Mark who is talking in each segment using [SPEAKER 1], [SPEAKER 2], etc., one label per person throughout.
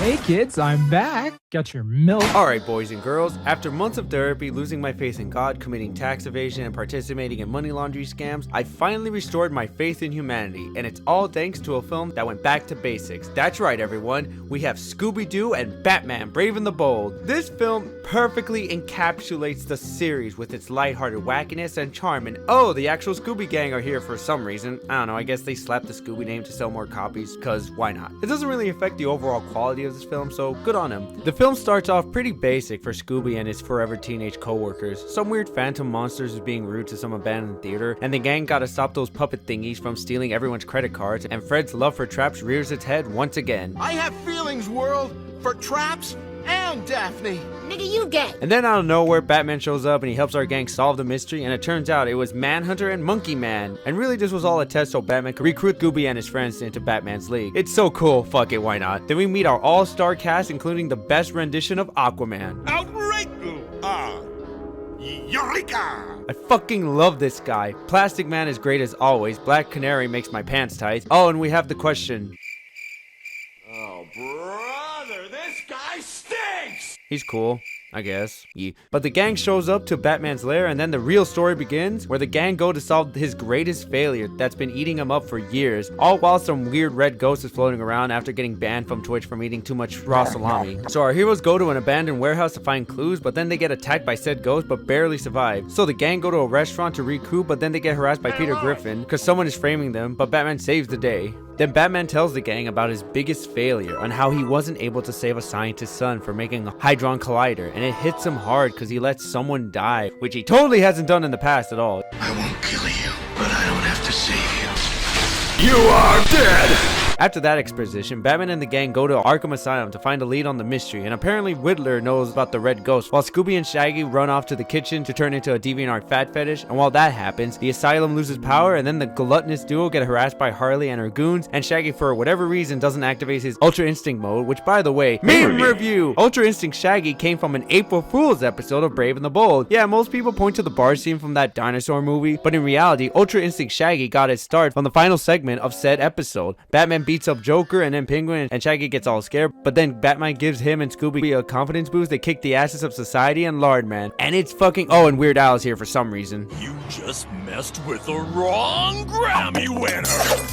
[SPEAKER 1] Hey kids, I'm back. Got your milk.
[SPEAKER 2] Alright boys and girls, after months of therapy, losing my faith in God, committing tax evasion, and participating in money laundering scams, I finally restored my faith in humanity, and it's all thanks to a film that went back to basics. That's right everyone, we have Scooby-Doo and Batman Brave and the Bold. This film perfectly encapsulates the series with its lighthearted wackiness and charm, and oh, the actual Scooby gang are here for some reason. I don't know, I guess they slapped the Scooby name to sell more copies, cause why not? It doesn't really affect the overall quality of this film, so good on him. The film starts off pretty basic for Scooby and his forever teenage co-workers. Some weird phantom monsters is being rude to some abandoned theater, and the gang gotta stop those puppet thingies from stealing everyone's credit cards, and Fred's love for traps rears its head once again.
[SPEAKER 3] I have feelings, world, for traps and Daphne.
[SPEAKER 4] Nigga, you gay.
[SPEAKER 2] And then out of nowhere, Batman shows up and he helps our gang solve the mystery, and it turns out it was Manhunter and Monkey Man. And really this was all a test so Batman could recruit Scooby and his friends into Batman's league. It's so cool, fuck it, why not? Then we meet our all-star cast, including the best rendition of Aquaman.
[SPEAKER 3] Eureka!
[SPEAKER 2] I fucking love this guy. Plastic Man is great as always. Black Canary makes my pants tight. Oh, and we have the question.
[SPEAKER 3] Oh, brother, this guy stinks!
[SPEAKER 2] He's cool, I guess. Yeah. But the gang shows up to Batman's lair, and then the real story begins, where the gang go to solve his greatest failure that's been eating him up for years, all while some weird red ghost is floating around after getting banned from Twitch from eating too much raw salami. So our heroes go to an abandoned warehouse to find clues, but then they get attacked by said ghost but barely survive. So the gang go to a restaurant to recoup, but then they get harassed by Peter Griffin because someone is framing them, but Batman saves the day. Then Batman tells the gang about his biggest failure and how he wasn't able to save a scientist's son for making a Hadron Collider, and it hits him hard because he lets someone die, which he totally hasn't done in the past at all.
[SPEAKER 3] I won't kill you, but I don't have to save you. You are dead!
[SPEAKER 2] After that exposition, Batman and the gang go to Arkham Asylum to find a lead on the mystery, and apparently Riddler knows about the red ghost, while Scooby and Shaggy run off to the kitchen to turn into a DeviantArt fat fetish, and while that happens, the asylum loses power, and then the gluttonous duo get harassed by Harley and her goons, and Shaggy for whatever reason doesn't activate his Ultra Instinct mode, which by the way, meme review! Ultra Instinct Shaggy came from an April Fool's episode of Brave and the Bold. Yeah, most people point to the bar scene from that Dinosaur movie, but in reality, Ultra Instinct Shaggy got its start from the final segment of said episode. Batman beats up Joker and then Penguin, and Shaggy gets all scared, but then Batman gives him and Scooby a confidence boost. They kick the asses of society and Lardman, and it's fucking— oh, and Weird Al's here for some reason.
[SPEAKER 5] You just messed with the wrong Grammy winner.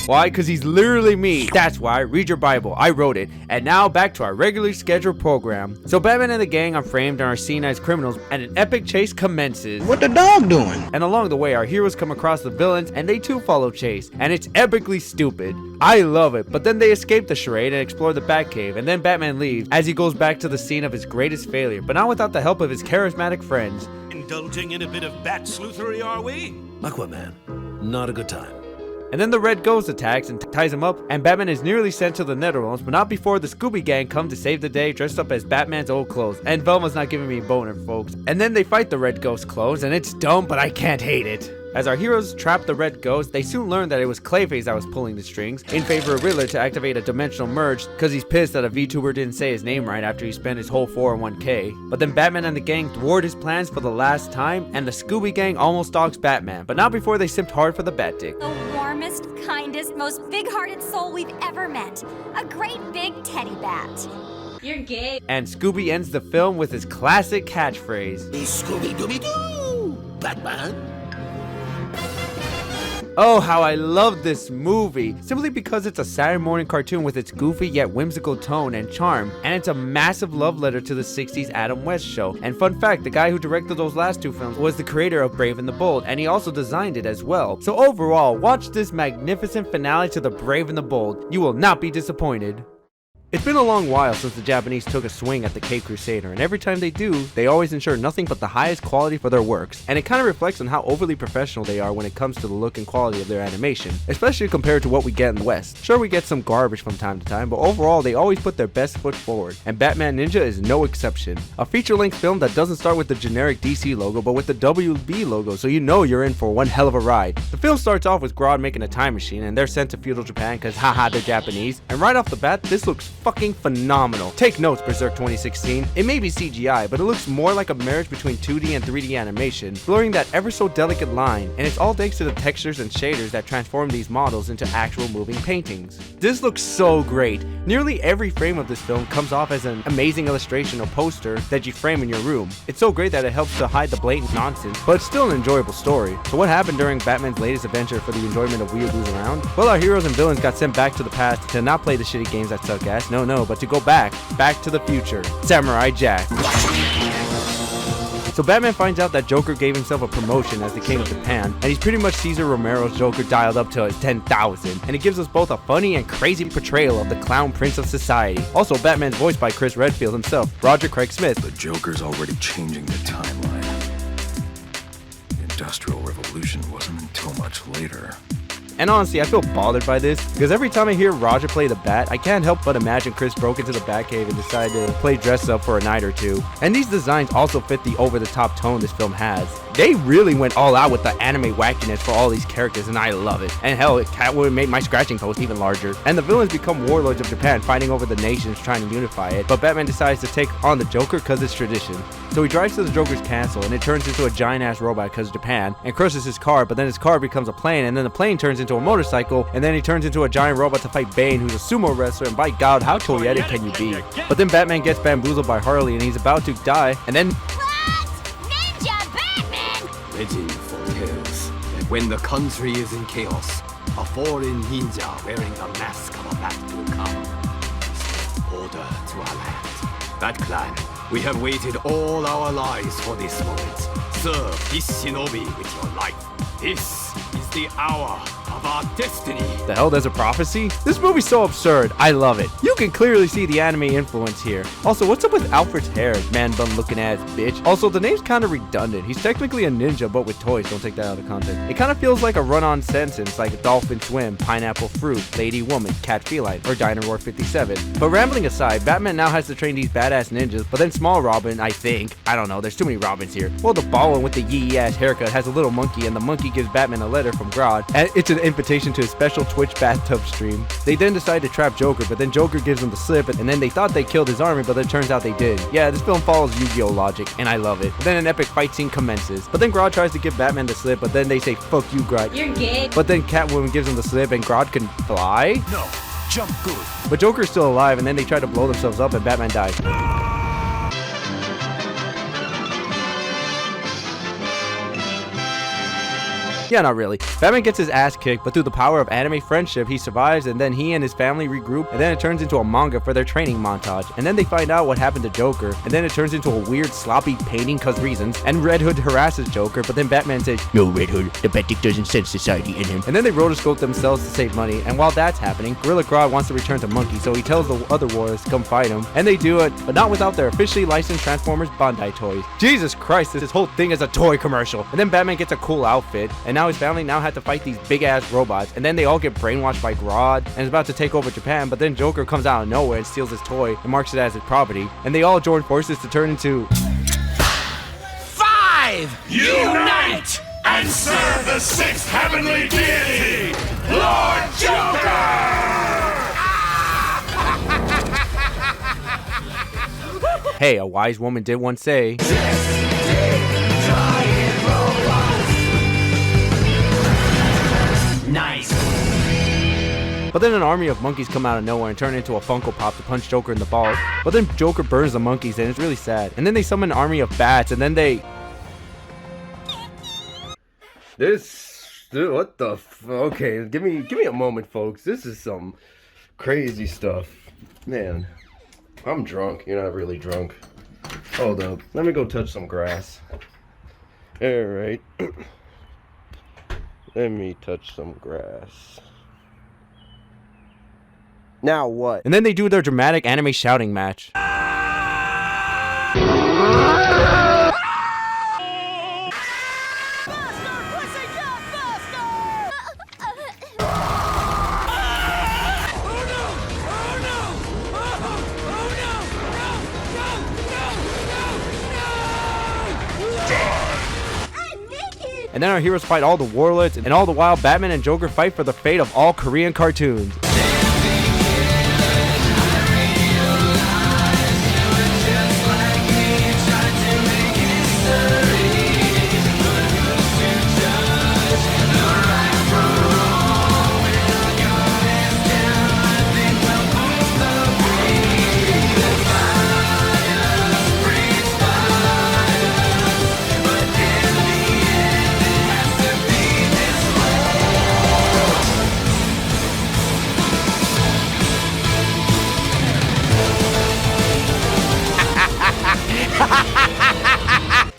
[SPEAKER 2] Why? Because he's literally me. That's why. Read your Bible. I wrote it. And now back to our regularly scheduled program. So Batman and the gang are framed and are seen as criminals, and an epic chase commences.
[SPEAKER 6] What the dog doing?
[SPEAKER 2] And along the way, our heroes come across the villains, and they too follow chase, and it's epically stupid. I love it, but then they escape the charade and explore the Batcave, and then Batman leaves as he goes back to the scene of his greatest failure, but not without the help of his charismatic friends.
[SPEAKER 5] Indulging in a bit of bat sleuthery, are we?
[SPEAKER 6] Aquaman, not a good time.
[SPEAKER 2] And then the Red Ghost attacks and ties him up, and Batman is nearly sent to the Netherrealms, but not before the Scooby gang come to save the day dressed up as Batman's old clothes. And Velma's not giving me a boner, folks. And then they fight the Red Ghost clothes, and it's dumb, but I can't hate it. As our heroes trap the Red Ghost, they soon learn that it was Clayface that was pulling the strings, in favor of Riddler to activate a dimensional merge, because he's pissed that a VTuber didn't say his name right after he spent his whole 401k. But then Batman and the gang thwart his plans for the last time, and the Scooby gang almost stalks Batman, but not before they simped hard for the Bat Dick.
[SPEAKER 4] The warmest, kindest, most big-hearted soul we've ever met. A great big teddy bat. You're gay.
[SPEAKER 2] And Scooby ends the film with his classic catchphrase,
[SPEAKER 6] Scooby-Dooby-Doo, Batman.
[SPEAKER 2] oh, how I love this movie, simply because it's a Saturday morning cartoon with its goofy yet whimsical tone and charm, and it's a massive love letter to the 60s Adam West show. And fun fact, the guy who directed those last two films was the creator of Brave and the Bold, and he also designed it as well. So overall, watch this magnificent finale to the Brave and the Bold. You will not be disappointed. It's been a long while since the Japanese took a swing at the Cape Crusader, and every time they do, they always ensure nothing but the highest quality for their works, and it kind of reflects on how overly professional they are when it comes to the look and quality of their animation, especially compared to what we get in the West. Sure, we get some garbage from time to time, but overall they always put their best foot forward, and Batman Ninja is no exception. A feature-length film that doesn't start with the generic DC logo, but with the WB logo, so you know you're in for one hell of a ride. The film starts off with Grodd making a time machine, and they're sent to feudal Japan because haha, they're Japanese, and right off the bat, this looks fucking phenomenal. Take notes, Berserk 2016. It may be CGI, but it looks more like a marriage between 2D and 3D animation, blurring that ever so delicate line, and it's all thanks to the textures and shaders that transform these models into actual moving paintings. This looks so great. Nearly every frame of this film comes off as an amazing illustration or poster that you frame in your room. It's so great that it helps to hide the blatant nonsense, but it's still an enjoyable story. So what happened during Batman's latest adventure for the enjoyment of weirdos around? Well, our heroes and villains got sent back to the past to not play the shitty games that suck ass, no, but to go back to the future. Samurai Jack. So Batman finds out that Joker gave himself a promotion as the King of Japan, and he's pretty much Cesar Romero's Joker dialed up to 10,000, and it gives us both a funny and crazy portrayal of the clown prince of society. Also, Batman's voiced by Chris Redfield himself, Roger Craig Smith.
[SPEAKER 3] The Joker's already changing the timeline. The Industrial Revolution wasn't until much later.
[SPEAKER 2] And honestly, I feel bothered by this, because every time I hear Roger play the Bat, I can't help but imagine Chris broke into the Batcave and decided to play dress up for a night or two. And these designs also fit the over-the-top tone this film has. They really went all out with the anime wackiness for all these characters, and I love it. And hell, Catwoman made my scratching post even larger. And the villains become warlords of Japan, fighting over the nations trying to unify it. But Batman decides to take on the Joker because it's tradition. So he drives to the Joker's castle, and it turns into a giant-ass robot because Japan, and crushes his car, but then his car becomes a plane, and then the plane turns into a motorcycle, and then he turns into a giant robot to fight Bane, who's a sumo wrestler, and by God, how toyetic can you be? But then Batman gets bamboozled by Harley, and he's about to die, and then...
[SPEAKER 4] Ninja Batman!
[SPEAKER 7] Legend foretells that when the country is in chaos, a foreign ninja wearing the mask of a bat will come. Order to our land. Bat Clan, we have waited all our lives for this moment. Serve this shinobi with your life. This is the hour of our destiny.
[SPEAKER 2] The hell, there's a prophecy? This movie's so absurd. I love it. You can clearly see the anime influence here. Also, what's up with Alfred's hair? Man bun looking ass bitch. Also, the name's kind of redundant. He's technically a ninja, but with toys. Don't take that out of context. It kind of feels like a run-on sentence, like dolphin swim, pineapple fruit, lady woman, cat feline, or Dinosaur 57. But rambling aside, Batman now has to train these badass ninjas, but then Small Robin, I think, I don't know, there's too many Robins here. Well, the bald one with the yee ass haircut has a little monkey, and the monkey gives Batman a letter from God, and it's an invitation to a special Twitch bathtub stream. They then decide to trap Joker, but then Joker gives them the slip, and then they thought they killed his army, but it turns out they did. Yeah, this film follows Yu-Gi-Oh logic, and I love it. But then an epic fight scene commences. But then Grodd tries to give Batman the slip, but then they say, fuck you, Grodd.
[SPEAKER 4] You're gay.
[SPEAKER 2] But then Catwoman gives him the slip, and Grodd can fly?
[SPEAKER 5] No, jump good.
[SPEAKER 2] But Joker's still alive, and then they try to blow themselves up, and Batman dies. Yeah, not really. Batman gets his ass kicked, but through the power of anime friendship, he survives, and then he and his family regroup, and then it turns into a manga for their training montage. And then they find out what happened to Joker, and then it turns into a weird sloppy painting cause reasons, and Red Hood harasses Joker, but then Batman says, "No, Red Hood, the Batik doesn't sense society in him." And then they rotoscope themselves to save money, and while that's happening, Gorilla Grodd wants to return to Monkey, so he tells the other warriors to come fight him, and they do it, but not without their officially licensed Transformers Bandai toys. Jesus Christ, this whole thing is a toy commercial. And then Batman gets a cool outfit, and now his family now had to fight these big ass robots, and then they all get brainwashed by Grodd and is about to take over Japan, but then Joker comes out of nowhere and steals his toy and marks it as his property, and they all join forces to turn into
[SPEAKER 6] 5!
[SPEAKER 5] Unite and serve the sixth heavenly deity, Lord Joker!
[SPEAKER 2] Hey, a wise woman did once say,
[SPEAKER 7] Nice.
[SPEAKER 2] but then an army of monkeys come out of nowhere and turn into a Funko Pop to punch Joker in the balls. But then Joker burns the monkeys, and it's really sad. And then they summon an army of bats, and then they... What the okay, give me a moment, folks. This is some crazy stuff. Man, I'm drunk. You're not really drunk. Hold up. Let me go touch some grass. Alright. Let me touch some grass. Now what? And then they do their dramatic anime shouting match. And then our heroes fight all the warlords, and all the while Batman and Joker fight for the fate of all Korean cartoons.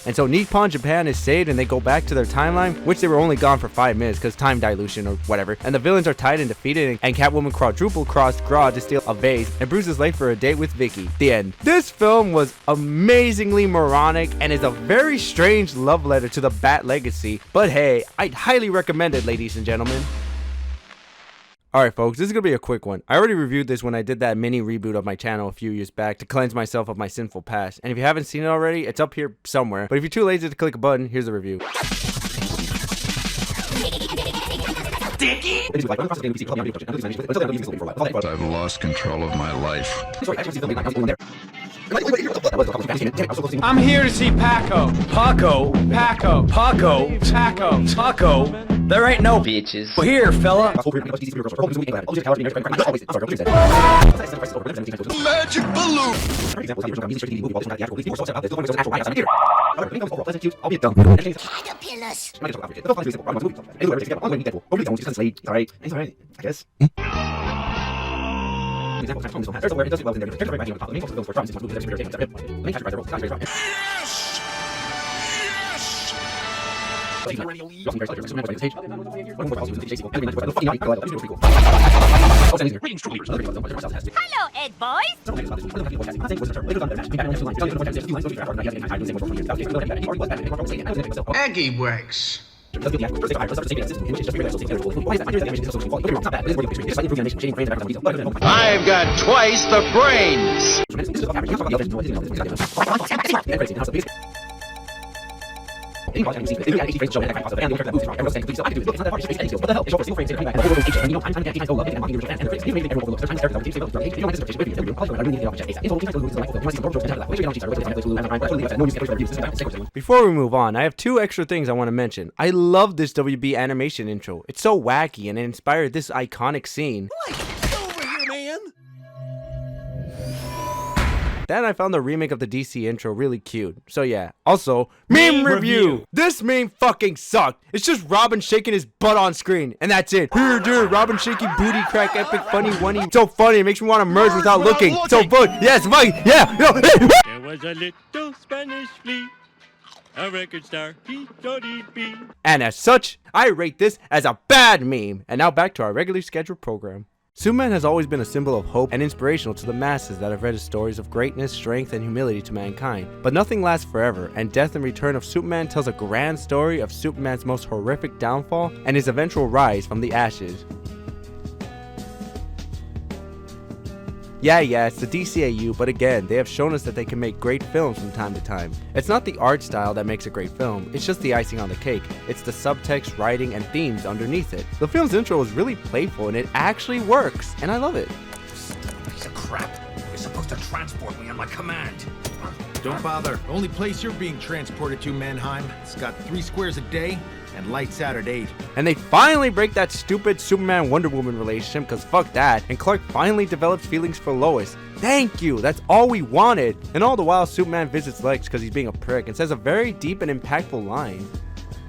[SPEAKER 2] And so Nippon Japan is saved and they go back to their timeline, which they were only gone for 5 minutes because time dilution or whatever. And the villains are tied and defeated, and Catwoman quadruple crossed Gra to steal a vase, and Bruce is late for a date with Vicky. The end. This film was amazingly moronic and is a very strange love letter to the Bat legacy, but hey, I'd highly recommend it, ladies and gentlemen. Alright folks, this is gonna be a quick one. I already reviewed this when I did that mini reboot of my channel a few years back to cleanse myself of my sinful past. And if you haven't seen it already, it's up here somewhere. But if you're too lazy to click a button, here's the review.
[SPEAKER 3] I've lost control of my life.
[SPEAKER 1] I'm here to see Paco. Paco? Paco. Paco? Paco. Paco? There ain't no bitches. Well, here, fella.
[SPEAKER 5] Magic balloon!
[SPEAKER 4] Hello, Ed boys.
[SPEAKER 6] Aggie wax.
[SPEAKER 3] I've got twice the brains.
[SPEAKER 2] Before we move on, I have 2 extra things I want to mention. I love this WB animation intro. It's so wacky and it inspired this iconic scene.
[SPEAKER 6] Over here, man.
[SPEAKER 2] Then I found the remake of the DC intro really cute. So yeah. Also, meme review. This meme fucking sucked. It's just Robin shaking his butt on screen, and that's it. Here, dude, Robin shaking booty crack, epic, funny, one-y. So funny, it makes me want to merge without looking. So fun. Yes, Mike. Yeah.
[SPEAKER 5] There was a little Spanish flea, a record star, he thought he'd be.
[SPEAKER 2] And as such, I rate this as a bad meme. And now back to our regularly scheduled program. Superman has always been a symbol of hope and inspirational to the masses that have read his stories of greatness, strength, and humility to mankind. But nothing lasts forever, and Death and Return of Superman tells a grand story of Superman's most horrific downfall and his eventual rise from the ashes. Yeah, it's the DCAU, but again, they have shown us that they can make great films from time to time. It's not the art style that makes a great film, it's just the icing on the cake. It's the subtext, writing, and themes underneath it. The film's intro is really playful and it actually works, and I love it.
[SPEAKER 6] Piece of crap. You're supposed to transport me on my command.
[SPEAKER 8] Don't bother. Only place you're being transported to, Mannheim. It's got 3 squares a day and lights out at 8.
[SPEAKER 2] And they finally break that stupid Superman Wonder Woman relationship, because fuck that, and Clark finally develops feelings for Lois. Thank you, that's all we wanted. And all the while Superman visits Lex because he's being a prick and says a very deep and impactful line.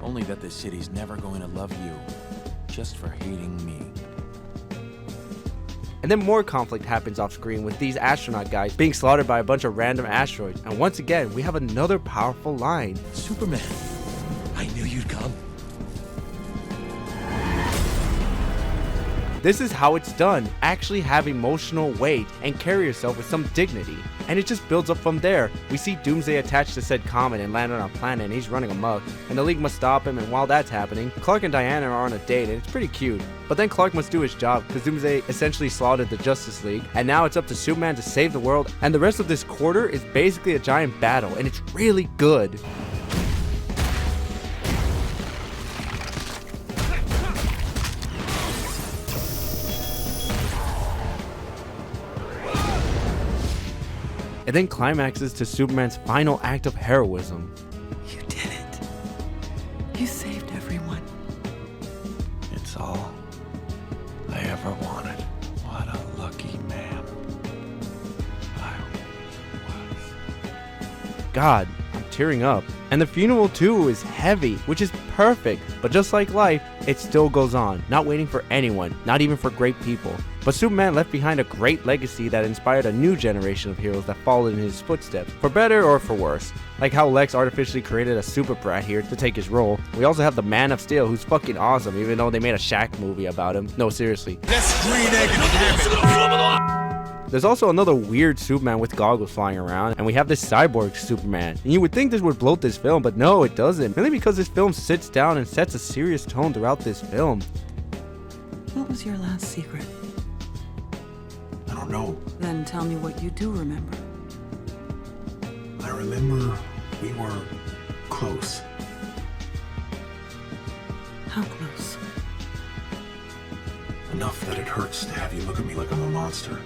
[SPEAKER 9] Only that the city's never going to love you, just for hating me.
[SPEAKER 2] And then more conflict happens off screen with these astronaut guys being slaughtered by a bunch of random asteroids. And once again, we have another powerful line.
[SPEAKER 5] Superman, I knew you'd come.
[SPEAKER 2] This is how it's done. Actually have emotional weight and carry yourself with some dignity. And it just builds up from there. We see Doomsday attached to said comet and land on our planet, and he's running amok. And the League must stop him, and while that's happening, Clark and Diana are on a date, and it's pretty cute. But then Clark must do his job, because Doomsday essentially slaughtered the Justice League, and now it's up to Superman to save the world, and the rest of this quarter is basically a giant battle, and it's really good. It then climaxes to Superman's final act of heroism.
[SPEAKER 9] You did it. You saved everyone. It's all I ever wanted. What a lucky man I was.
[SPEAKER 2] God, I'm tearing up. And the funeral too is heavy, which is perfect. But just like life, it still goes on, not waiting for anyone, not even for great people. But Superman left behind a great legacy that inspired a new generation of heroes that followed in his footsteps, for better or for worse. Like how Lex artificially created a super brat here to take his role. We also have the Man of Steel, who's fucking awesome, even though they made a Shaq movie about him. No, seriously. There's also another weird Superman with goggles flying around, and we have this cyborg Superman. And you would think this would bloat this film, but no, it doesn't. Mainly because this film sits down and sets a serious tone throughout this film.
[SPEAKER 10] What was your last secret?
[SPEAKER 6] I don't know.
[SPEAKER 10] Then tell me what you do remember.
[SPEAKER 6] I remember we were close.
[SPEAKER 10] How close?
[SPEAKER 6] Enough that it hurts to have you look at me like I'm a monster.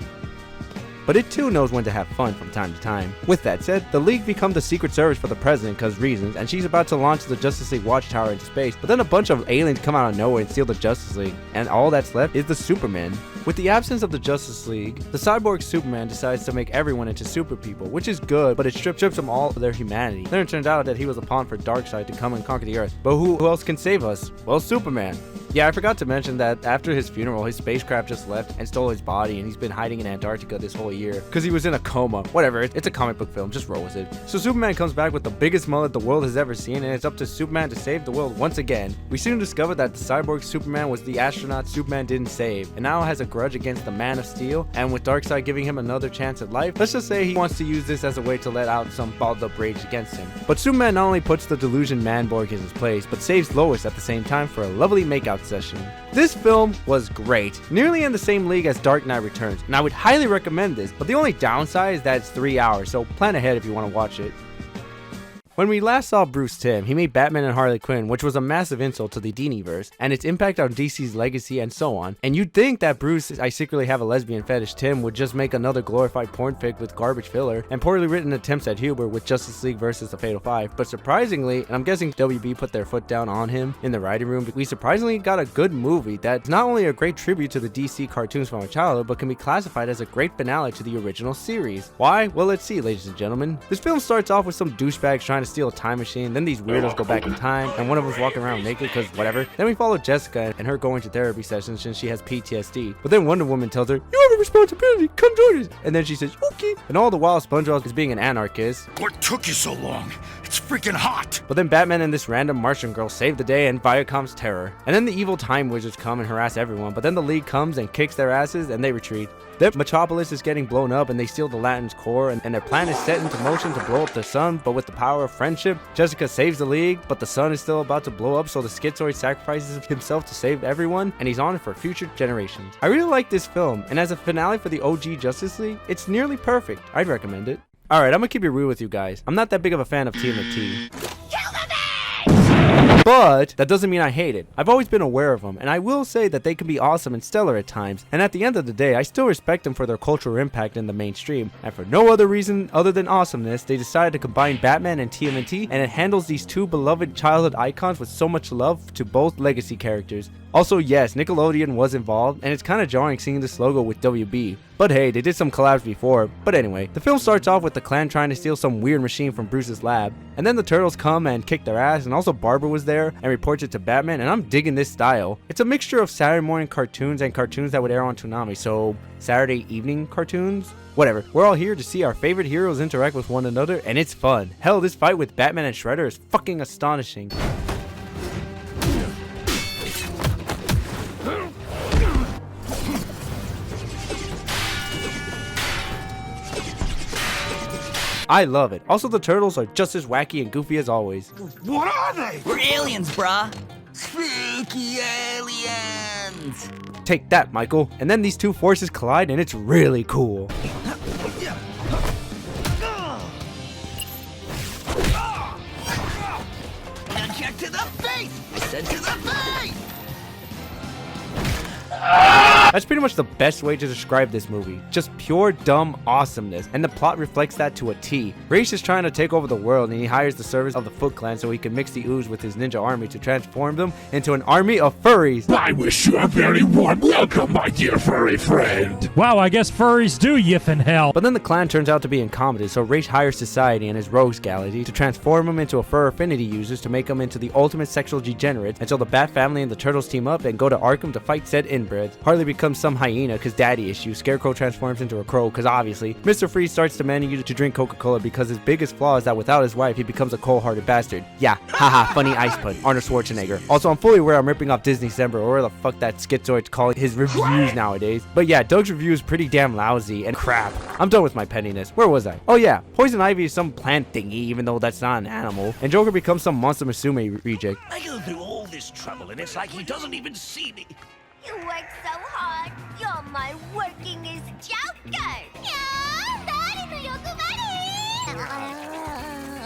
[SPEAKER 2] But it too knows when to have fun from time to time. With that said, the League become the secret service for the president cause reasons, and she's about to launch the Justice League Watchtower into space, but then a bunch of aliens come out of nowhere and steal the Justice League, and all that's left is the Superman. With the absence of the Justice League, the cyborg Superman decides to make everyone into super people, which is good, but it strips them all of their humanity. Then it turns out that he was a pawn for Darkseid to come and conquer the Earth. But who else can save us? Well, Superman. Yeah, I forgot to mention that after his funeral, his spacecraft just left and stole his body, and he's been hiding in Antarctica this whole year because he was in a coma. Whatever, it's a comic book film, just roll with it. So Superman comes back with the biggest mullet the world has ever seen, and it's up to Superman to save the world once again. We soon discover that the cyborg Superman was the astronaut Superman didn't save, and now has a grudge against the Man of Steel, and with Darkseid giving him another chance at life, let's just say he wants to use this as a way to let out some balled up rage against him. But Superman not only puts the delusion Manborg in his place, but saves Lois at the same time for a lovely makeout session. This film was great, nearly in the same league as Dark Knight Returns, and I would highly recommend this, but the only downside is that it's 3 hours, so plan ahead if you want to watch it. When we last saw Bruce Timm, he made Batman and Harley Quinn, which was a massive insult to the Diniverse, and its impact on DC's legacy and so on. And you'd think that Bruce, I secretly have a lesbian fetish, Tim would just make another glorified porn fic with garbage filler and poorly written attempts at humor with Justice League versus the Fatal Five. But surprisingly, and I'm guessing WB put their foot down on him in the writing room, we surprisingly got a good movie that's not only a great tribute to the DC cartoons from our childhood, but can be classified as a great finale to the original series. Why? Well, let's see, ladies and gentlemen. This film starts off with some douchebags trying to steal a time machine, then these weirdos go back in time, and one of them's walking around naked because whatever. Then we follow Jessica and her going to therapy sessions since she has PTSD. But then Wonder Woman tells her, "You have a responsibility, come join us." And then she says, "Okay." And all the while SpongeBob is being an anarchist.
[SPEAKER 6] What took you so long? It's freaking hot!
[SPEAKER 2] But then Batman and this random Martian girl save the day and Viacom's terror. And then the evil time wizards come and harass everyone, but then the League comes and kicks their asses and they retreat. Then Metropolis is getting blown up and they steal the Lanterns' core, and their plan is set into motion to blow up the sun, but with the power of friendship, Jessica saves the League, but the sun is still about to blow up, so the Schizoid sacrifices himself to save everyone, and he's on it for future generations. I really like this film, and as a finale for the OG Justice League, it's nearly perfect. I'd recommend it. Alright, I'm gonna keep it real with you guys. I'm not that big of a fan of TMNT. But that doesn't mean I hate it. I've always been aware of them, and I will say that they can be awesome and stellar at times, and at the end of the day, I still respect them for their cultural impact in the mainstream, and for no other reason other than awesomeness, they decided to combine Batman and TMNT, and it handles these two beloved childhood icons with so much love to both legacy characters. Also, yes, Nickelodeon was involved, and it's kind of jarring seeing this logo with WB. But hey, they did some collabs before. But anyway, the film starts off with the clan trying to steal some weird machine from Bruce's lab, and then the Turtles come and kick their ass, and also Barbara was there and reports it to Batman, and I'm digging this style. It's a mixture of Saturday morning cartoons and cartoons that would air on Toonami, so Saturday evening cartoons? Whatever, we're all here to see our favorite heroes interact with one another, and it's fun. Hell, this fight with Batman and Shredder is fucking astonishing. I love it. Also, the Turtles are just as wacky and goofy as always.
[SPEAKER 6] What are they?
[SPEAKER 11] We're aliens, brah. Spooky aliens.
[SPEAKER 2] Take that, Michael. And then these two forces collide and it's really cool.
[SPEAKER 11] And check to the face. I said to the face.
[SPEAKER 2] That's pretty much the best way to describe this movie. Just pure dumb awesomeness, and the plot reflects that to a T. Ra's is trying to take over the world, and he hires the service of the Foot Clan so he can mix the ooze with his ninja army to transform them into an army of furries.
[SPEAKER 12] I wish you a very warm welcome, my dear furry friend.
[SPEAKER 13] Wow, I guess furries do yiff in hell.
[SPEAKER 2] But then the clan turns out to be incompetent, so Ra's hires Society and his rogues galaxy to transform them into a fur affinity users to make them into the ultimate sexual degenerates until the Bat family and the Turtles team up and go to Arkham to fight said inverts. inbreds. Harley becomes some hyena because daddy issues. Scarecrow transforms into a crow because obviously. Mr. Freeze starts demanding you to drink Coca-Cola because his biggest flaw is that without his wife, he becomes a cold-hearted bastard. Yeah, haha, funny ice pun. Arnold Schwarzenegger. Also, I'm fully aware I'm ripping off Disney December or where the fuck that schizoid's calling his reviews nowadays. But yeah, Doug's review is pretty damn lousy and crap. I'm done with my pettiness. Where was I? Oh yeah, Poison Ivy is some plant thingy even though that's not an animal. And Joker becomes some Monster Musume reject.
[SPEAKER 6] I go through all this trouble and it's like he doesn't even see me.
[SPEAKER 14] You work so hard. You're my workingest Joker.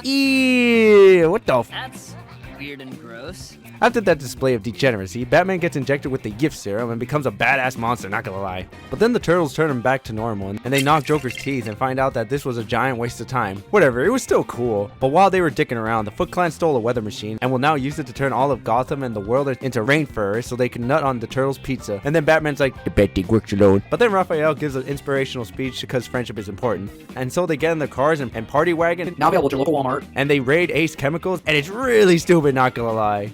[SPEAKER 2] Ew, what the f—
[SPEAKER 15] That's weird and gross.
[SPEAKER 2] After that display of degeneracy, Batman gets injected with the gift serum and becomes a badass monster, not gonna lie. But then the turtles turn him back to normal and they knock Joker's teeth and find out that this was a giant waste of time. Whatever, it was still cool. But while they were dicking around, the Foot Clan stole a weather machine and will now use it to turn all of Gotham and the world into rain furries so they can nut on the turtles' pizza. And then Batman's like, the bad thing works alone. But then Raphael gives an inspirational speech because friendship is important. And so they get in their cars and party wagon,
[SPEAKER 15] now available at your local Walmart,
[SPEAKER 2] and they raid Ace Chemicals, and it's really stupid, not gonna lie.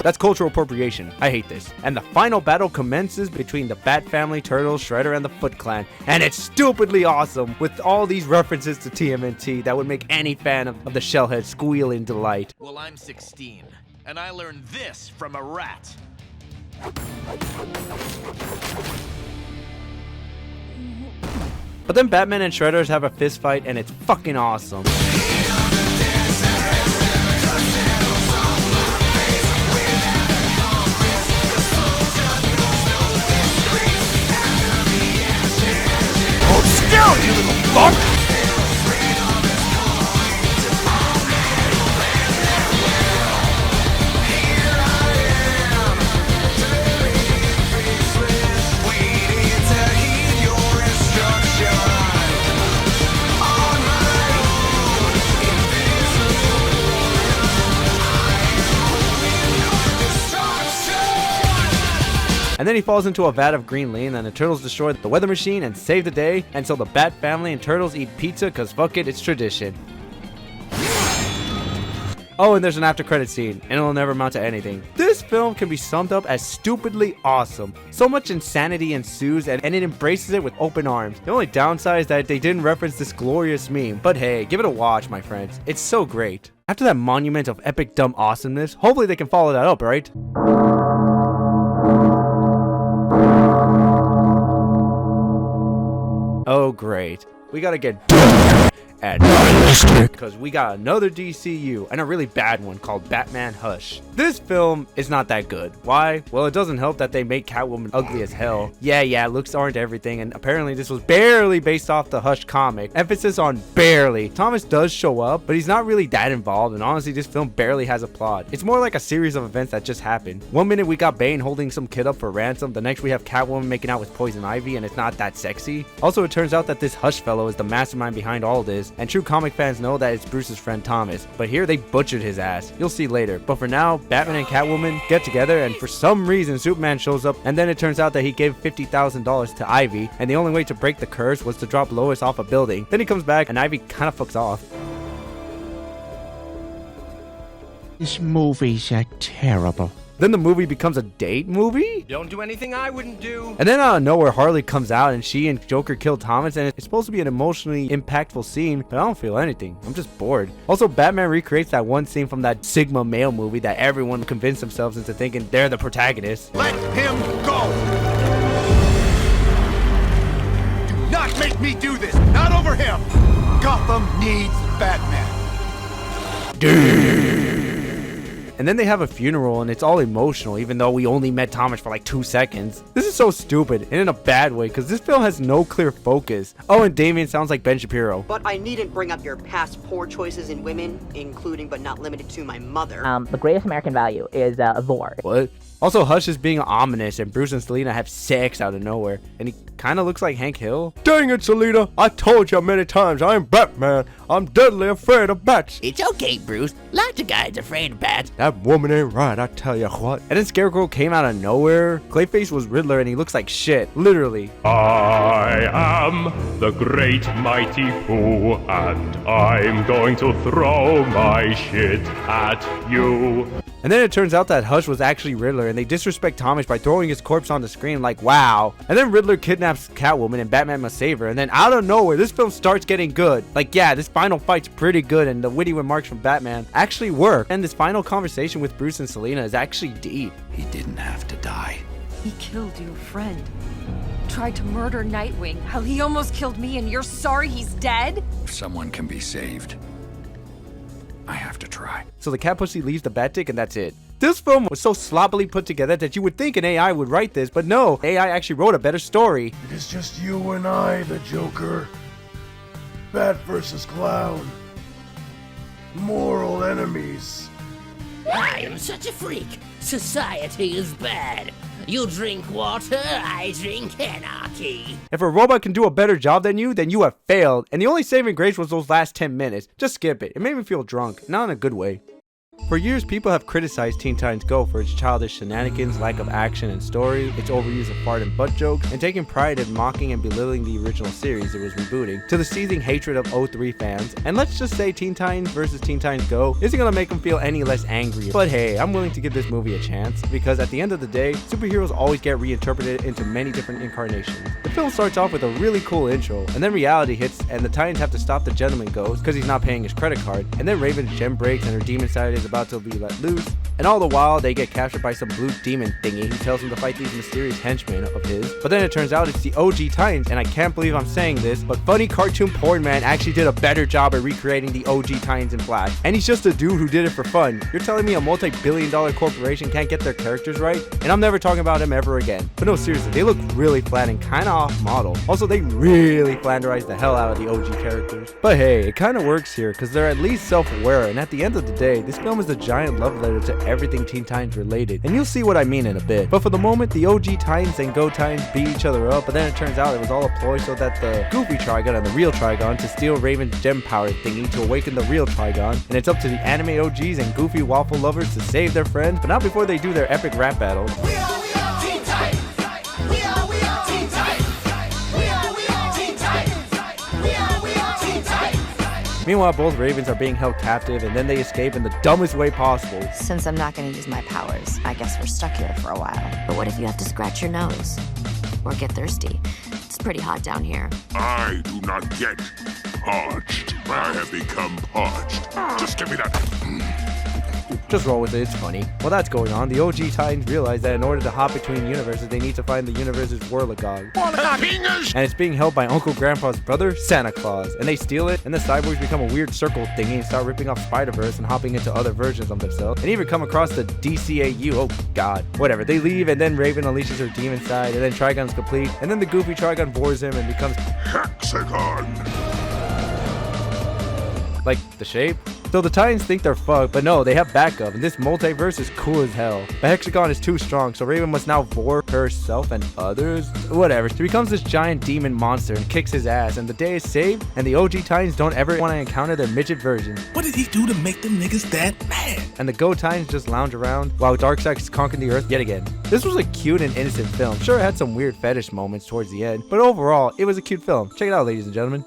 [SPEAKER 2] That's cultural appropriation. I hate this. And the final battle commences between the Bat Family, Turtles, Shredder, and the Foot Clan. And it's stupidly awesome with all these references to TMNT that would make any fan of the Shellhead squeal in delight.
[SPEAKER 6] Well, I'm 16, and I learned this from a rat.
[SPEAKER 2] But then Batman and Shredders have a fist fight and it's fucking awesome.
[SPEAKER 6] Hold still, you little fuck!
[SPEAKER 2] And then he falls into a vat of green lean, and the turtles destroy the weather machine and save the day, and so the Bat Family and turtles eat pizza cause fuck it, it's tradition. Oh, and there's an after credit scene, and it'll never amount to anything. This film can be summed up as stupidly awesome. So much insanity ensues, and it embraces it with open arms. The only downside is that they didn't reference this glorious meme, but hey, give it a watch, my friends. It's so great. After that monument of epic dumb awesomeness, hopefully they can follow that up, right? Oh great, we gotta get at because we got another DCU and a really bad one called Batman Hush. This film is not that good. Why? Well, it doesn't help that they make Catwoman ugly as hell. Yeah, looks aren't everything, and apparently this was barely based off the Hush comic. Emphasis on barely. Thomas does show up, but he's not really that involved, and honestly this film barely has a plot. It's more like a series of events that just happened. One minute we got Bane holding some kid up for ransom, the next we have Catwoman making out with Poison Ivy, and it's not that sexy. Also, it turns out that this Hush fellow is the mastermind behind all this, and true comic fans know that it's Bruce's friend Thomas, but here they butchered his ass. You'll see later. But for now, Batman and Catwoman get together, and for some reason Superman shows up, and then it turns out that he gave $50,000 to Ivy, and the only way to break the curse was to drop Lois off a building. Then he comes back and Ivy kind of fucks off.
[SPEAKER 16] This movie's terrible.
[SPEAKER 2] Then the movie becomes a date movie?
[SPEAKER 6] Don't do anything I wouldn't do.
[SPEAKER 2] And then out of nowhere, Harley comes out and she and Joker kill Thomas, and it's supposed to be an emotionally impactful scene, but I don't feel anything. I'm just bored. Also, Batman recreates that one scene from that Sigma male movie that everyone convinced themselves into thinking they're the protagonist.
[SPEAKER 6] Let him go! Do not make me do this! Not over him! Gotham needs Batman.
[SPEAKER 2] And then they have a funeral and it's all emotional even though we only met Thomas for like 2 seconds. This is so stupid and in a bad way because this film has no clear focus. Oh, and Damien sounds like Ben Shapiro.
[SPEAKER 17] But I needn't bring up your past poor choices in women, including but not limited to my mother.
[SPEAKER 15] The greatest American value is vor.
[SPEAKER 2] What? Also, Hush is being ominous and Bruce and Selina have sex out of nowhere. And he kinda looks like Hank Hill.
[SPEAKER 18] Dang it, Selena. I told you many times I'm Batman. I'm deadly afraid of bats.
[SPEAKER 11] It's okay, Bruce. Lots of guys afraid of bats.
[SPEAKER 18] That woman ain't right, I tell you what.
[SPEAKER 2] And then Scarecrow came out of nowhere. Clayface was Riddler and he looks like shit. Literally.
[SPEAKER 12] I am the great mighty Pooh, and I'm going to throw my shit at you.
[SPEAKER 2] And then it turns out that Hush was actually Riddler, and they disrespect Thomas by throwing his corpse on the screen like, wow. And then Riddler kidnaps Catwoman and Batman must save her, and then out of nowhere, this film starts getting good. Like, yeah, this final fight's pretty good, and the witty remarks from Batman actually work. And this final conversation with Bruce and Selena is actually deep.
[SPEAKER 3] He didn't have to die.
[SPEAKER 19] He killed your friend. Tried to murder Nightwing. How he almost killed me, and you're sorry he's dead?
[SPEAKER 3] If someone can be saved, I have to try.
[SPEAKER 2] So the cat pussy leaves the Bat-Dick and that's it. This film was so sloppily put together that you would think an AI would write this, but no, AI actually wrote a better story.
[SPEAKER 20] It is just you and I, the Joker. Bat versus clown. Moral enemies.
[SPEAKER 11] I am such a freak. Society is bad. You drink water, I drink anarchy.
[SPEAKER 2] If a robot can do a better job than you, then you have failed. And the only saving grace was those last 10 minutes. Just skip it. It made me feel drunk, not in a good way. For years, people have criticized Teen Titans Go for its childish shenanigans, lack of action and story, its overuse of fart and butt jokes, and taking pride in mocking and belittling the original series it was rebooting, to the seething hatred of 03 fans. And let's just say Teen Titans vs. Teen Titans Go isn't gonna make them feel any less angry. But hey, I'm willing to give this movie a chance, because at the end of the day, superheroes always get reinterpreted into many different incarnations. The film starts off with a really cool intro, and then reality hits, and the Titans have to stop the Gentleman Ghost because he's not paying his credit card, and then Raven's gem breaks and her demon side is about to be let loose, and all the while they get captured by some blue demon thingy who tells them to fight these mysterious henchmen of his. But then it turns out it's the OG Titans, and I can't believe I'm saying this, but funny cartoon porn man actually did a better job at recreating the OG Titans in black, and he's just a dude who did it for fun. You're telling me a multi-billion-dollar corporation can't get their characters right? And I'm never talking about him ever again. But no, seriously, they look really flat and kinda off model. Also, they really flanderized the hell out of the OG characters. But hey, it kinda works here because they're at least self-aware, and at the end of the day, this film is a giant love letter to everything Teen Titans related, and you'll see what I mean in a bit. But for the moment, the OG Titans and Go Titans beat each other up, but then it turns out it was all a ploy so that the Goofy Trigon and the real Trigon to steal Raven's gem power thingy to awaken the real Trigon, and it's up to the anime OGs and Goofy Waffle lovers to save their friends, but not before they do their epic rap battle.
[SPEAKER 11] We are Teen Titans. We are Teen Titans. We are Teen Titans. We are Teen Titans.
[SPEAKER 2] Meanwhile, both Ravens are being held captive, and then they escape in the dumbest way possible.
[SPEAKER 21] Since I'm not going to use my powers, I guess we're stuck here for a while. But what if you have to scratch your nose? Or get thirsty? It's pretty hot down here.
[SPEAKER 12] I do not get parched. I have become parched. Just give me that.
[SPEAKER 2] Just roll with it, it's funny. While that's going on, the OG Titans realize that in order to hop between universes, they need to find the universe's Warlagog. And it's being held by Uncle Grandpa's brother, Santa Claus. And they steal it, and the cyborgs become a weird circle thingy and start ripping off Spider-Verse and hopping into other versions of themselves. And even come across the DCAU, oh god. Whatever, they leave, and then Raven unleashes her demon side, and then Trigon's complete, and then the Goofy Trigon bores him and becomes
[SPEAKER 12] Hexagon.
[SPEAKER 2] Like the shape. So the Titans think they're fucked, but no, they have backup, and this multiverse is cool as hell. The Hexagon is too strong, so Raven must now vor herself and others. Whatever, she becomes this giant demon monster and kicks his ass, and the day is saved, and the OG Titans don't ever want to encounter their midget version.
[SPEAKER 11] What did he do to make them niggas that mad?
[SPEAKER 2] And the Go Titans just lounge around, while Darkseid's conquering the earth yet again. This was a cute and innocent film. Sure, it had some weird fetish moments towards the end, but overall, it was a cute film. Check it out, ladies and gentlemen.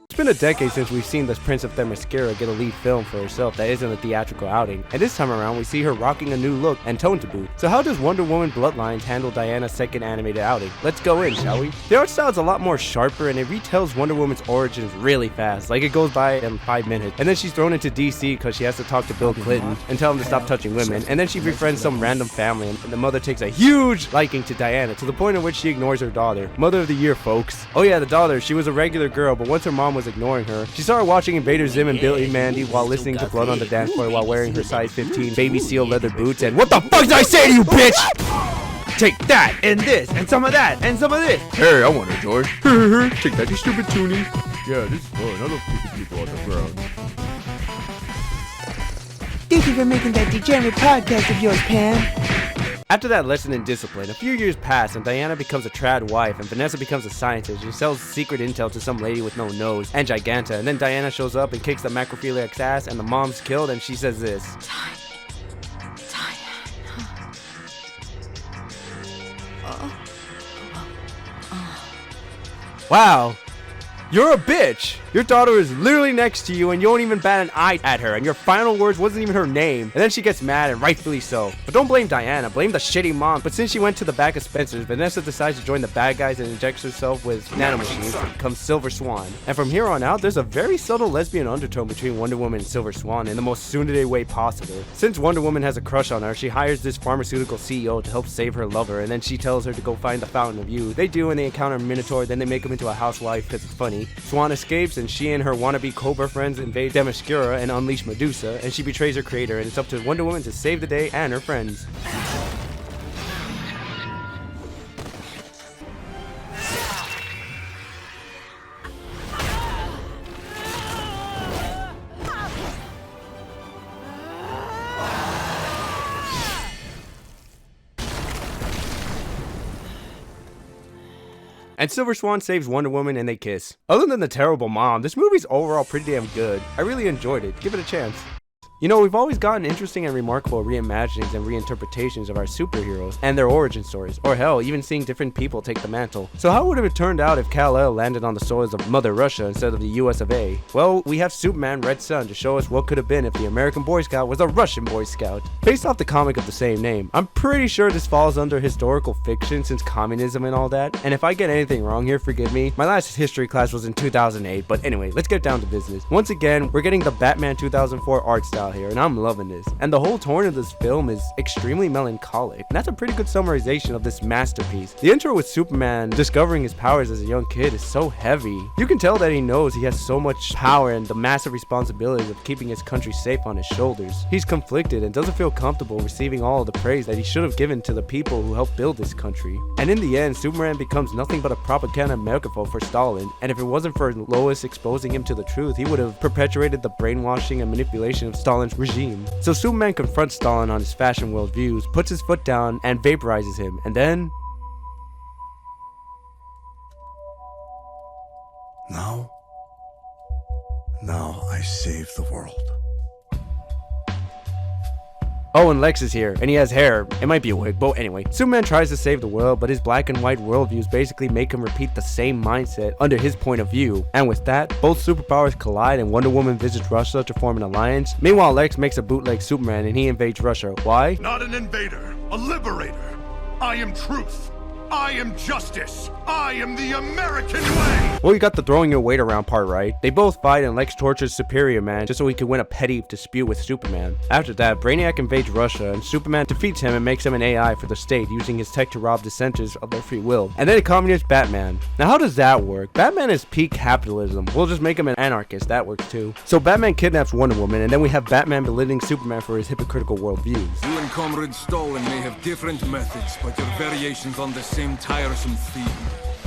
[SPEAKER 2] It's been a decade since we've seen the Prince of Themyscira get a lead film for herself that isn't a theatrical outing, and this time around we see her rocking a new look and tone to boot. So how does Wonder Woman Bloodlines handle Diana's second animated outing? Let's go in, shall we? The art style is a lot more sharper and it retells Wonder Woman's origins really fast, like it goes by in 5 minutes, and then she's thrown into DC because she has to talk to Bill Clinton and tell him to stop touching women, and then she befriends some random family, and the mother takes a huge liking to Diana to the point at which she ignores her daughter. Mother of the year, folks. Oh yeah, the daughter, she was a regular girl, but once her mom was ignoring her, she started watching Invader Zim and Billy Mandy while listening to Blood on the Dance Floor while wearing her size 15 baby seal leather boots, and what the fuck did I say to you, bitch? Take that, and this, and some of that, and some of this.
[SPEAKER 18] Hey, I want it, George. Take that, you stupid toonie. Yeah, this is fun. I love kicking people on the ground.
[SPEAKER 10] Thank you for making that degenerate podcast of yours, Pam.
[SPEAKER 2] After that lesson in discipline, a few years pass and Diana becomes a trad wife and Vanessa becomes a scientist. She sells secret intel to some lady with no nose and Giganta, and then Diana shows up and kicks the macrophiliac's ass and the mom's killed and she says this. Wow, you're a bitch. Your daughter is literally next to you and you don't even bat an eye at her and your final words wasn't even her name. And then she gets mad and rightfully so. But don't blame Diana, blame the shitty mom. But since she went to the back of Spencer's, Vanessa decides to join the bad guys and injects herself with nanomachines and becomes Silver Swan. And from here on out, there's a very subtle lesbian undertone between Wonder Woman and Silver Swan in the most tsundere way possible. Since Wonder Woman has a crush on her, she hires this pharmaceutical CEO to help save her lover, and then she tells her to go find the Fountain of Youth. They do, and they encounter a Minotaur, then they make him into a housewife because it's funny. Swan escapes and she and her wannabe Cobra friends invade Themyscira and unleash Medusa, and she betrays her creator, and it's up to Wonder Woman to save the day and her friends. And Silver Swan saves Wonder Woman and they kiss. Other than the terrible mom, this movie's overall pretty damn good. I really enjoyed it. Give it a chance. You know, we've always gotten interesting and remarkable reimaginings and reinterpretations of our superheroes and their origin stories, or hell, even seeing different people take the mantle. So how would it have turned out if Kal-El landed on the soils of Mother Russia instead of the US of A? Well, we have Superman Red Sun to show us what could have been if the American Boy Scout was a Russian Boy Scout. Based off the comic of the same name, I'm pretty sure this falls under historical fiction since communism and all that, and if I get anything wrong here, forgive me. My last history class was in 2008, but anyway, let's get down to business. Once again, we're getting the Batman 2004 art style here, and I'm loving this. And the whole tone of this film is extremely melancholic, and that's a pretty good summarization of this masterpiece. The intro with Superman discovering his powers as a young kid is so heavy. You can tell that he knows he has so much power and the massive responsibilities of keeping his country safe on his shoulders. He's conflicted and doesn't feel comfortable receiving all of the praise that he should have given to the people who helped build this country. And in the end, Superman becomes nothing but a propaganda megaphone for Stalin, and if it wasn't for Lois exposing him to the truth, he would have perpetuated the brainwashing and manipulation of Stalin's regime. So Superman confronts Stalin on his fashion world views, puts his foot down, and vaporizes him, and then...
[SPEAKER 20] Now I save the world.
[SPEAKER 2] Oh, and Lex is here, and he has hair. It might be a wig, but anyway. Superman tries to save the world, but his black and white worldviews basically make him repeat the same mindset under his point of view. And with that, both superpowers collide and Wonder Woman visits Russia to form an alliance. Meanwhile, Lex makes a bootleg Superman and he invades Russia. Why?
[SPEAKER 6] Not an invader, a liberator. I am truth. I am justice. I am the American way.
[SPEAKER 2] Well, you got the throwing your weight around part right. They both fight and Lex tortures Superior Man just so he can win a petty dispute with Superman. After that, Brainiac invades Russia and Superman defeats him and makes him an AI for the state using his tech to rob dissenters of their free will. And then it communist Batman. Now how does that work? Batman is peak capitalism. We'll just make him an anarchist, that works too. So Batman kidnaps Wonder Woman and then we have Batman belittling Superman for his hypocritical worldviews.
[SPEAKER 3] You and Comrade Stalin may have different methods, but your variations on the same tiresome theme.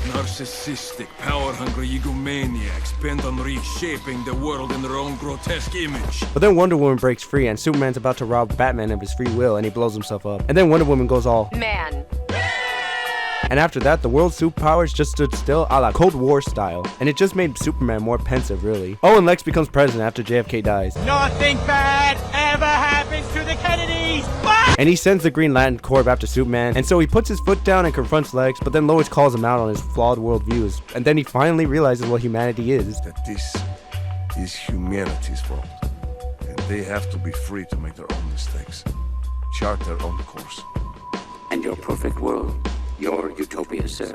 [SPEAKER 3] Narcissistic, power-hungry egomaniacs bent on reshaping the world in their own grotesque image.
[SPEAKER 2] But then Wonder Woman breaks free and Superman's about to rob Batman of his free will and he blows himself up. And then Wonder Woman goes all
[SPEAKER 19] man.
[SPEAKER 2] And after that, the world's superpowers just stood still a la Cold War style. And it just made Superman more pensive, really. Oh, and Lex becomes president after JFK dies.
[SPEAKER 11] Nothing bad ever happens to the Kennedys.
[SPEAKER 2] And he sends the Green Lantern Corps after Superman. And so he puts his foot down and confronts Lex, but then Lois calls him out on his flawed worldviews. And then he finally realizes what humanity is.
[SPEAKER 20] That this is humanity's world. And they have to be free to make their own mistakes. Chart their own course.
[SPEAKER 7] And your perfect world. Your utopia, sir.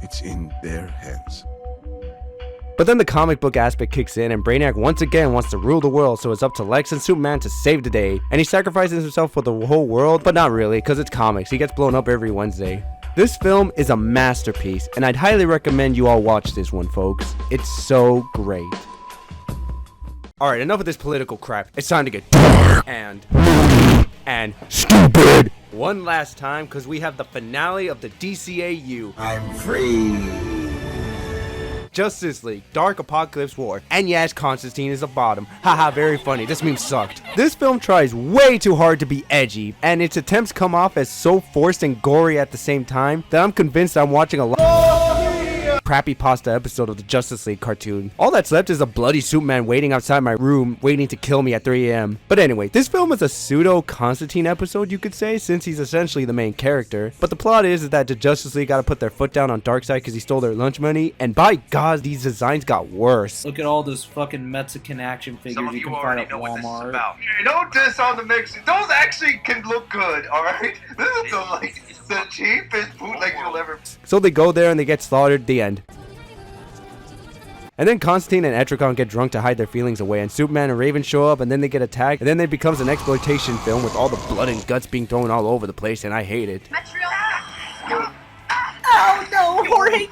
[SPEAKER 20] It's in their hands.
[SPEAKER 2] But then the comic book aspect kicks in and Brainiac once again wants to rule the world, so it's up to Lex and Superman to save the day. And he sacrifices himself for the whole world, but not really, because it's comics. He gets blown up every Wednesday. This film is a masterpiece, and I'd highly recommend you all watch this one, folks. It's so great. Alright, enough of this political crap. It's time to get dark and stupid one last time, because we have the finale of the DCAU.
[SPEAKER 20] I'm free.
[SPEAKER 2] Justice League, Dark Apokolips War. And yes, Constantine is a bottom. Haha, very funny. This meme sucked. This film tries way too hard to be edgy, and its attempts come off as so forced and gory at the same time that I'm convinced I'm watching a crappy pasta episode of the Justice League cartoon. All that's left is a bloody Superman waiting outside my room, waiting to kill me at 3 a.m. But anyway, this film is a pseudo Constantine episode, you could say, since he's essentially the main character. But the plot is that the Justice League gotta put their foot down on Darkseid because he stole their lunch money, and by God, these designs got worse.
[SPEAKER 1] Look at all those fucking Mexican action figures you can find at Walmart.
[SPEAKER 22] Don't diss on the Mexicans. Those actually can look good, alright? This is the cheapest bootleg you'll ever.
[SPEAKER 2] So they go there and they get slaughtered. The end. And then Constantine and Etricon get drunk to hide their feelings away, and Superman and Raven show up, and then they get attacked, and then it becomes an exploitation film with all the blood and guts being thrown all over the place, and I hate it.
[SPEAKER 11] Oh no, Jorge,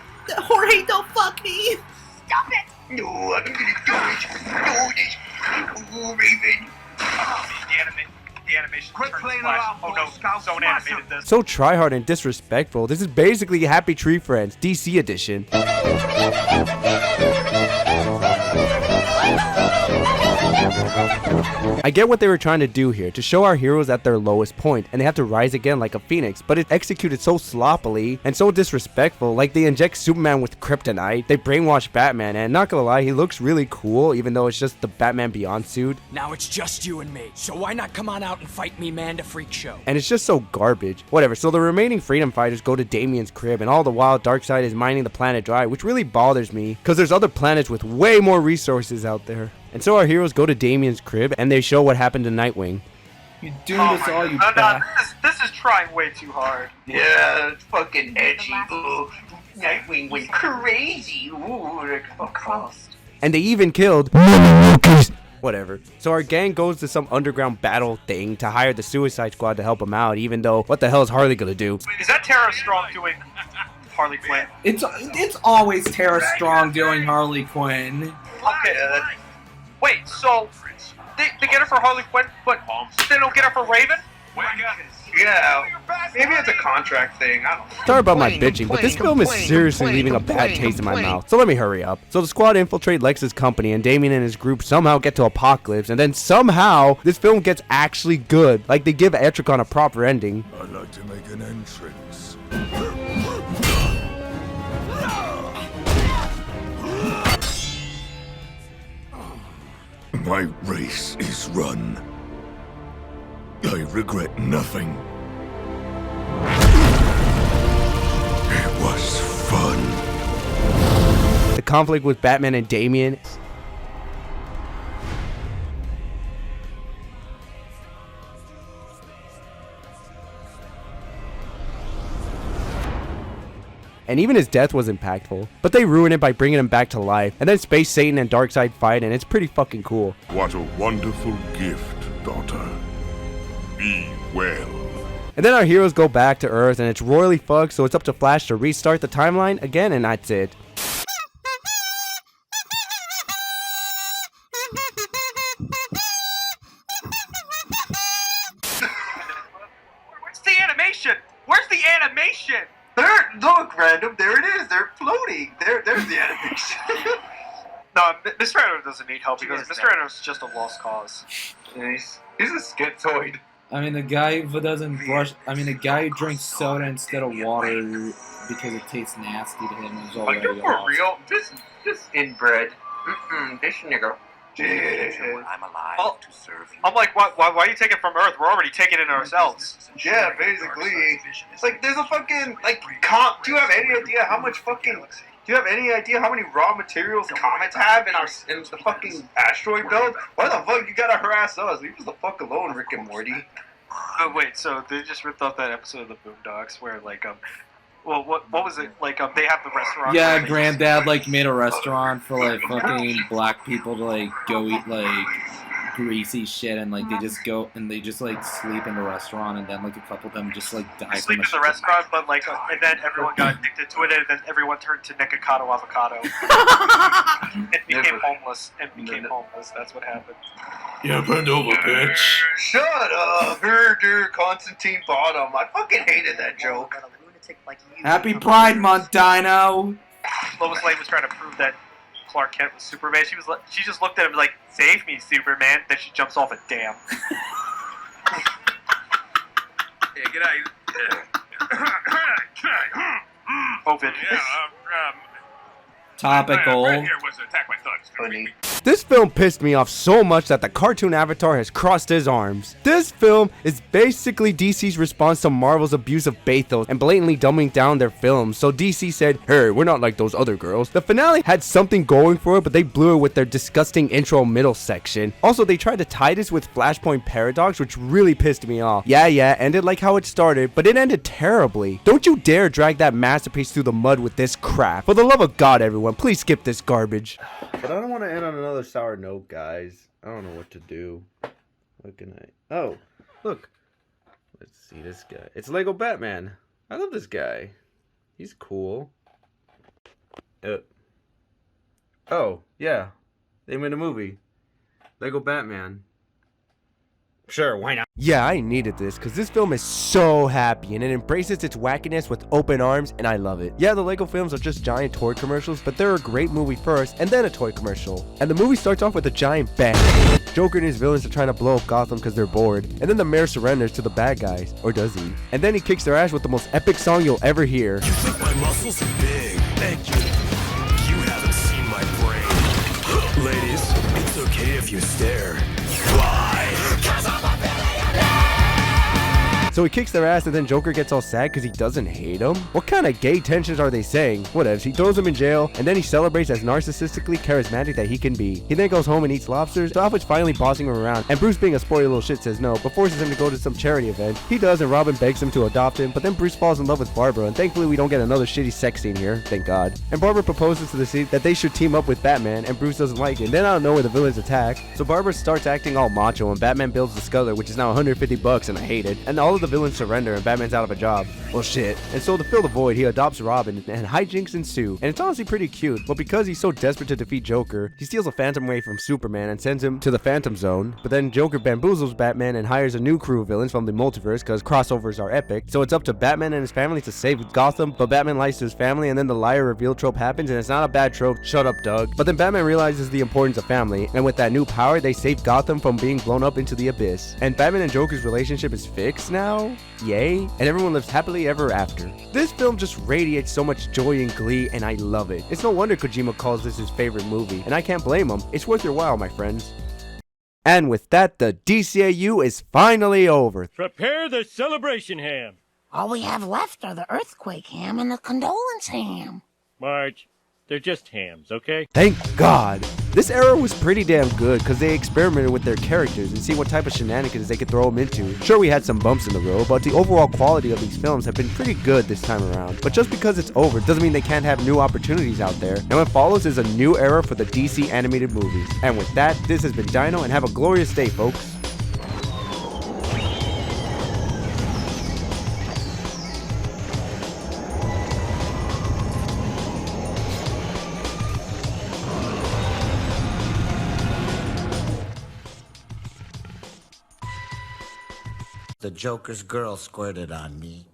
[SPEAKER 11] don't fuck me! Stop it!
[SPEAKER 22] No, I'm gonna do it. No, Raven.
[SPEAKER 23] The animation. Quit playing around. Oh no, Zone animated this.
[SPEAKER 2] So tryhard and disrespectful. This is basically Happy Tree Friends, DC edition. I get what they were trying to do here, to show our heroes at their lowest point, and they have to rise again like a phoenix, but it's executed so sloppily and so disrespectful. Like, they inject Superman with kryptonite, they brainwash Batman, and not gonna lie, he looks really cool, even though it's just the Batman Beyond suit.
[SPEAKER 24] Now it's just you and me, so why not come on out and fight me man to freak show?
[SPEAKER 2] And it's just so garbage. Whatever, so the remaining freedom fighters go to Damian's crib, and all the while Darkseid is mining the planet dry, which really bothers me, because there's other planets with way more resources out there. And so our heroes go to Damian's crib, and they show what happened to Nightwing.
[SPEAKER 1] You do this all, you
[SPEAKER 23] this is trying way too hard.
[SPEAKER 22] Yeah, it's fucking edgy. Ooh, Nightwing went crazy. Ooh,
[SPEAKER 2] And they even killed whatever. So our gang goes to some underground battle thing to hire the Suicide Squad to help them out, even though what the hell is Harley gonna do?
[SPEAKER 23] Is that Tara Strong doing Harley Quinn?
[SPEAKER 1] It's always Tara Strong doing Harley Quinn.
[SPEAKER 23] Okay, wait, so they get her for Harley Quinn, but they don't get her for Raven?
[SPEAKER 22] Yeah, maybe it's a contract thing. I don't know.
[SPEAKER 2] Sorry about my bitching, but this film is seriously leaving a bad taste in my mouth. So let me hurry up. So the squad infiltrate Lex's company, and Damian and his group somehow get to Apokolips, and then somehow this film gets actually good. Like, they give Etricon a proper ending.
[SPEAKER 20] I'd like to make an entrance. My race is run. I regret nothing. It was fun.
[SPEAKER 2] The conflict with Batman and Damian. And even his death was impactful. But they ruin it by bringing him back to life. And then Space Satan and Darkseid fight, and it's pretty fucking cool.
[SPEAKER 20] What a wonderful gift, daughter. Be well.
[SPEAKER 2] And then our heroes go back to Earth, and it's royally fucked, so it's up to Flash to restart the timeline again, and that's it.
[SPEAKER 23] Where's the animation? Where's the animation?
[SPEAKER 22] Look, random, there it is. They're floating. There's the animation.
[SPEAKER 23] No, Mr. Random doesn't need help because Mr. Random's just a lost cause.
[SPEAKER 22] Yeah, he's a schizoid.
[SPEAKER 1] I mean, the guy who doesn't brush. I mean, the guy who drinks soda instead of water because it tastes nasty to him is already
[SPEAKER 22] Are you for real? Just inbred. This nigga.
[SPEAKER 23] I'm alive to serve you. I'm like, why are you taking it from Earth? We're already taking it ourselves.
[SPEAKER 22] Yeah, basically. It's like, there's a fucking, like, do you have any idea how much fucking... Do you have any idea how many raw materials comets have in the fucking asteroid belt? Why the fuck you gotta harass us? Leave us the fuck alone, Rick and Morty.
[SPEAKER 23] Oh, wait, so they just ripped off that episode of the Boondocks where, like, well, what was it? Like, they have the restaurant.
[SPEAKER 1] Yeah, Granddad, like, made a restaurant for, like, fucking black people to, like, go eat, like, greasy shit, and, like, they just go, and they just, like, sleep in the restaurant, and then, like, a couple of them just, like, die
[SPEAKER 23] sleep in the restaurant, but, like, and then everyone got addicted to it, and then everyone turned to Nikocado Avocado. And became homeless, that's what happened.
[SPEAKER 20] Yeah, bend over, bitch.
[SPEAKER 22] Shut up, Constantine Bottom. I fucking hated that joke.
[SPEAKER 1] Happy Pride Month, Dino!
[SPEAKER 23] Lois Lane was trying to prove that Clark Kent was Superman. She just looked at him like, "Save me, Superman!" Then she jumps off a dam.
[SPEAKER 6] Yeah, get out.
[SPEAKER 23] COVID.
[SPEAKER 6] Yeah,
[SPEAKER 1] Topical.
[SPEAKER 6] right here was attack by thugs.
[SPEAKER 2] This film pissed me off so much that the cartoon Avatar has crossed his arms. This film is basically DC's response to Marvel's abuse of bathos and blatantly dumbing down their films. So DC said, hey, we're not like those other girls. The finale had something going for it, but they blew it with their disgusting intro middle section. Also, they tried to tie this with Flashpoint Paradox, which really pissed me off. Yeah, ended like how it started, but it ended terribly. Don't you dare drag that masterpiece through the mud with this crap. For the love of God, everyone, please skip this garbage.
[SPEAKER 18] But I don't want to end on another sour note, guys. I don't know what to do. What can I... Oh, look. Let's see this guy. It's Lego Batman. I love this guy. He's cool. Oh, yeah. They made a movie. Lego Batman. Sure, why not?
[SPEAKER 2] Yeah, I needed this because this film is so happy and it embraces its wackiness with open arms and I love it. Yeah, the Lego films are just giant toy commercials, but they're a great movie first and then a toy commercial. And the movie starts off with a giant bang. Joker and his villains are trying to blow up Gotham because they're bored, and then the mayor surrenders to the bad guys, or does he? And then he kicks their ass with the most epic song you'll ever hear.
[SPEAKER 4] You think my muscles are big? Thank you. You haven't seen my brain. Ladies, it's okay if you stare. Why? 'Cause I'm a billionaire!
[SPEAKER 2] So he kicks their ass and then Joker gets all sad because he doesn't hate them? What kind of gay tensions are they saying? Whatevs, he throws him in jail and then he celebrates as narcissistically charismatic that he can be. He then goes home and eats lobsters, so Alfred's finally bossing him around and Bruce, being a spoiled little shit, says no, but forces him to go to some charity event. He does and Robin begs him to adopt him, but then Bruce falls in love with Barbara and thankfully we don't get another shitty sex scene here, thank God. And Barbara proposes to the scene that they should team up with Batman and Bruce doesn't like it. And then out of nowhere the villains attack, so Barbara starts acting all macho and Batman builds the Scuttler, which is now $150 and I hate it. And all of the villains surrender and Batman's out of a job. Well shit. And so to fill the void, he adopts Robin and hijinks ensue. And it's honestly pretty cute, but because he's so desperate to defeat Joker, he steals a Phantom Ray from Superman and sends him to the Phantom Zone. But then Joker bamboozles Batman and hires a new crew of villains from the multiverse because crossovers are epic. So it's up to Batman and his family to save Gotham, but Batman lies to his family and then the liar reveal trope happens and it's not a bad trope, shut up Doug. But then Batman realizes the importance of family and with that new power they save Gotham from being blown up into the abyss. And Batman and Joker's relationship is fixed now? Yay. And everyone lives happily ever after. This film just radiates so much joy and glee and I love it. It's no wonder Kojima calls this his favorite movie and I can't blame him. It's worth your while, my friends. And with that, the DCAU is finally over.
[SPEAKER 5] Prepare the celebration ham.
[SPEAKER 8] All we have left are the earthquake ham and the condolence ham.
[SPEAKER 5] Marge, they're just hams, okay?
[SPEAKER 2] Thank God. This era was pretty damn good because they experimented with their characters and see what type of shenanigans they could throw them into. Sure, we had some bumps in the road, but the overall quality of these films have been pretty good this time around. But just because it's over doesn't mean they can't have new opportunities out there. And what follows is a new era for the DC animated movies. And with that, this has been Dino and have a glorious day, folks.
[SPEAKER 9] The Joker's girl squirted on me.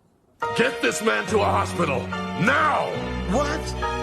[SPEAKER 6] Get this man to a hospital, now!
[SPEAKER 9] What?